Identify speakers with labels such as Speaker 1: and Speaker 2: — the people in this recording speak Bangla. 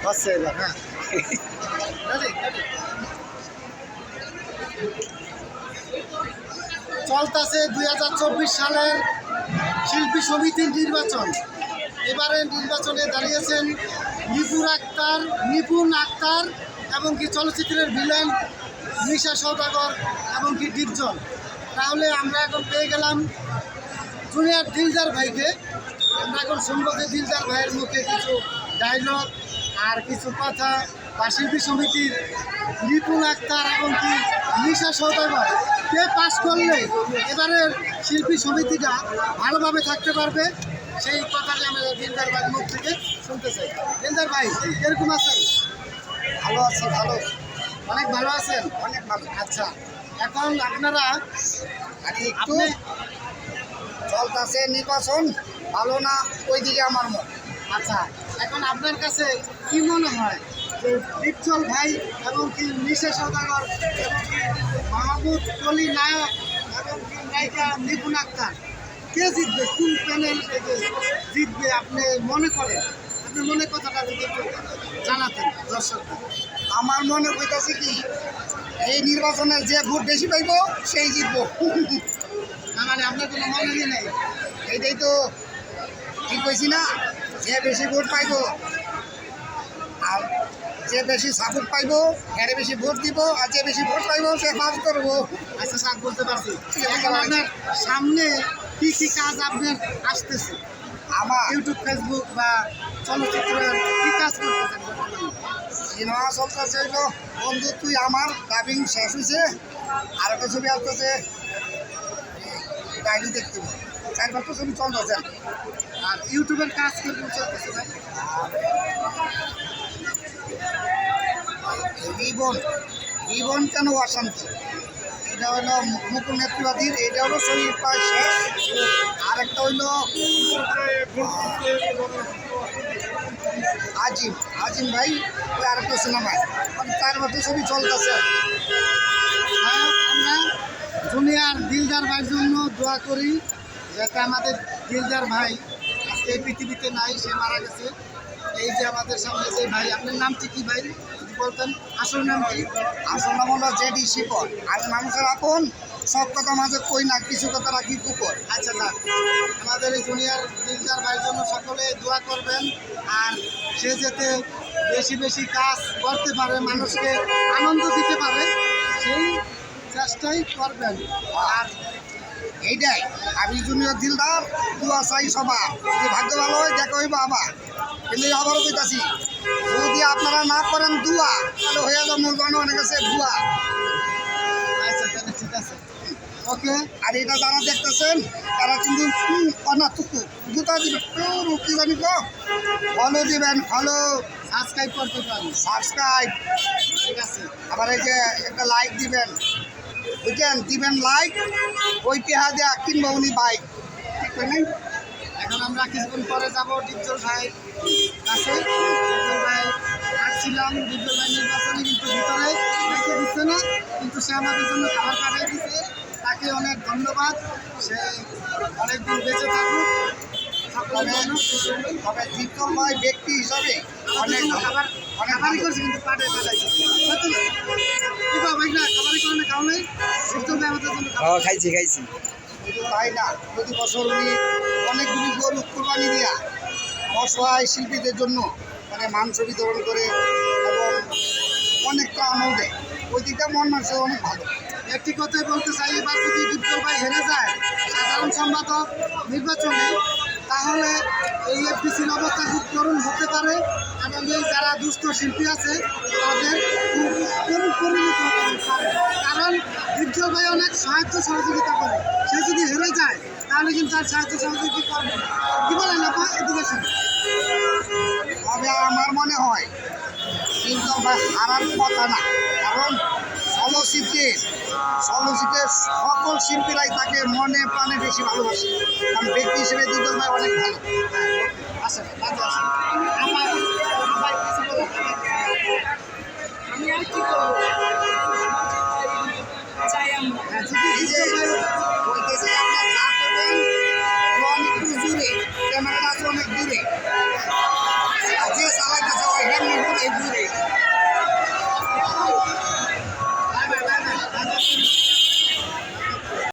Speaker 1: হচ্ছে এবার। হ্যাঁ, চলতেছে 2024 সালের শিল্পী সমিতির নির্বাচন। এবারে নির্বাচনে দাঁড়িয়েছেন নিপুণ আক্তার এবং কি চলচ্চিত্রের ভিলেন নিশা সওদাগর এবং কি ডিপজল। তাহলে আমরা এখন পেয়ে গেলাম জুনিয়র দিলদার ভাইকে। আমরা এখন শুনবো যে দিলদার ভাইয়ের মুখে কিছু ডায়লগ আর কিছু কথা, বা শিল্পী সমিতির নিপুণ আক্তার এবং কি নিশা সওদাগর কে পাস করলে এবারের শিল্পী সমিতিটা ভালোভাবে থাকতে পারবে, সেই কথাটি আমরা দিলদার ভাইয়ের মুখ থেকে শুনতে চাই। দিলদার ভাই কিরকম আছেন?
Speaker 2: ভালো আছি, ভালো,
Speaker 1: অনেক ভালো আছেন?
Speaker 2: অনেক ভালো।
Speaker 1: আচ্ছা, এখন আপনারা
Speaker 2: একটু চলতেছে নির্বাচন, ভালো না ওইদিকে আমার মত।
Speaker 1: আচ্ছা, এখন আপনার কাছে কি মনে হয় যে ডিপজল ভাই এবং কি নিশা সওদাগর এবং কি মাহমুদ কলি নায়ক এবং কি নায়িকা নিপুণ আক্তার কে জিতবে? কোন প্যানেল থেকে জিতবে আপনি মনে করেন? আপনি মনে কথাটা যদি একটু জানাতেন দর্শকদের।
Speaker 2: আমার মনে হইতেছে কি, এই নির্বাচনে যে ভোট বেশি পাইব সেই জিতবো।
Speaker 1: না মানে আপনার কোনো মনেরই নেই?
Speaker 2: এইটাই তো ঠিক কইছি না, যে বেশি ভোট পাইব আর যে বেশি সাপোর্ট পাইব এর বেশি ভোট দিব, আর যে বেশি ভোট পাইব সে পাস করবো।
Speaker 1: আচ্ছা স্যার, বলতে পারছি। এখন আপনার সামনে কি কি কাজ আপনার আসতেছে?
Speaker 2: আমার
Speaker 1: ইউটিউব, ফেসবুক বা চলচ্চিত্রের কি কাজ করতেছেন বর্তমানে?
Speaker 2: সিনেমা চলতেছে হইলো বন্ধু তুই আমার, ডাবিং শেষ হয়েছে, আর একটা ছবি আসতেছে ডায়েরি দেখতে হবে, 4-5টা ছবি চলতেছে।
Speaker 1: আর ইউটিউবের কাজ কিরকম চলতেছে ভাই?
Speaker 2: রিবন কেন অশান্তি, এটা হলো মুকুল নেতৃত্বাধীন, এটা হলো শরীর প্রায় শেষ। আরেকটা হইলো আজিম ভাই, ওই আরেকটা সিনেমায়, মানে 4-5টা ছবি চলতেছে।
Speaker 1: হ্যাঁ, আমরা জুনিয়র দিলদার ভাইয়ের জন্য দোয়া করি, যাতে আমাদের দিলদার ভাই আজকে এই পৃথিবীতে নাই, সে মারা গেছে। এই যে আমাদের সামনে যে ভাই, আপনার নামটি কি ভাই যদি বলতেন? আসল নাম কি?
Speaker 2: আসল নাম হলো জেডি শিপন। আর মানুষের আপন, সব কথা মাঝে কই না, কিছু কথা রাখি কুকুর।
Speaker 1: আচ্ছা স্যার, আমাদের এই জুনিয়র দিলদার ভাইয়ের জন্য সকলে দোয়া করবেন, আর সে যাতে বেশি বেশি কাজ করতে পারে, মানুষকে আনন্দ দিতে পারে, সেই চেষ্টাই করবেন। আর
Speaker 2: এইটাই আমি জুনিয়র দিলদার, দুয়া চাই সবার, যদি ভাগ্য ভালো হয় দেখা হইব আবার। কিন্তু আবারও কইতাছি, যদি আপনারা না করেন দুয়া, তাহলে হয়ে যাবে মূলবান অনেক আছে ভুয়া।
Speaker 1: আচ্ছা তাহলে ঠিক আছে, ওকে।
Speaker 2: আর এটা যারা দেখতেছেন তারা কিন্তু অনাথুকু জুতা দিবেন, কি জানি গো, ফলো দিবেন, ফলো,
Speaker 1: সাবস্ক্রাইব করতে পারেন।
Speaker 2: সাবস্ক্রাইব,
Speaker 1: ঠিক আছে,
Speaker 2: আবার এই যে একটা লাইক দিবেন, বুঝছেন, দিবেন লাইক, ওই টেহা দেয়া কিনবো উনি বাইক, ঠিক নেই।
Speaker 1: এখন আমরা কিছুক্ষণ পরে যাবো ডিপজল ভাইয়ের কাছে। ডিপজল ভাই আসছিলাম, ডিপজল ভাই নির্বাচনে কিন্তু ভিতরে রেখে দিচ্ছে না, কিন্তু সে আমাদের জন্য খাবার পাঠিয়ে দিচ্ছে, তাকে অনেক ধন্যবাদ। সে অনেকদিন বেঁচে থাকুক, সকলের জন্য।
Speaker 2: তবে ডিপজল ভাই ব্যক্তি হিসাবে
Speaker 1: অনেক খাবার খাবারই করছে, কিন্তু পাঠিয়ে পাঠাইছে। কি বা ভাই না, খাবারই করে না, খাও নাই? ডিপজল ভাই আমাদের জন্য
Speaker 2: খাইছি শুধু তাই না, প্রতি বছর উনি অনেকগুলি গরু কোরবানি দিয়া অসহায় শিল্পীদের জন্য মানে মাংস বিতরণ করে এবং অনেকটা আনন্দ দেয়, ওই দিকটা মন মানুষের অনেক ভালো।
Speaker 1: একটি কথাই বলতে চাই, এবার যদি ডিপজল ভাই হেরে যায় সাধারণ সম্পাদক নির্বাচনে, তাহলে এই এফডিসির অবস্থা খুব করুণ হতে পারে, এবং এই যারা দুস্থ শিল্পী আছে তাদের খুব করুণ পরিণত হতে পারে। কারণ ডিপজল ভাই অনেক সাহায্য সহযোগিতা করে, সে যদি হেরে যায় তাহলে কিন্তু তার সাহায্য সহযোগিতা করবে। কী বলেন আপা এডুকেশন?
Speaker 2: তবে আমার মনে হয় কিন্তু হারার কথা না, কারণ চলচ্চিত্রের সকল শিল্পীরাই তাকে মনে প্রাণে বেশি ভালোবাসে, কারণ ব্যক্তি হিসেবে ডিপজল ভাই অনেক ভালো।
Speaker 1: আসেন, কাজে আসেন। আমার কিছু বলেন। আমি আর কি করবো? চাই আমরা।
Speaker 2: এই যে বলতেছে আপনার যা করবেন অনেক দূরে, ক্যামেরাটা আছে অনেক দূরে, আর যে চালাইতেছে ওই হেমনি থেকে দূরে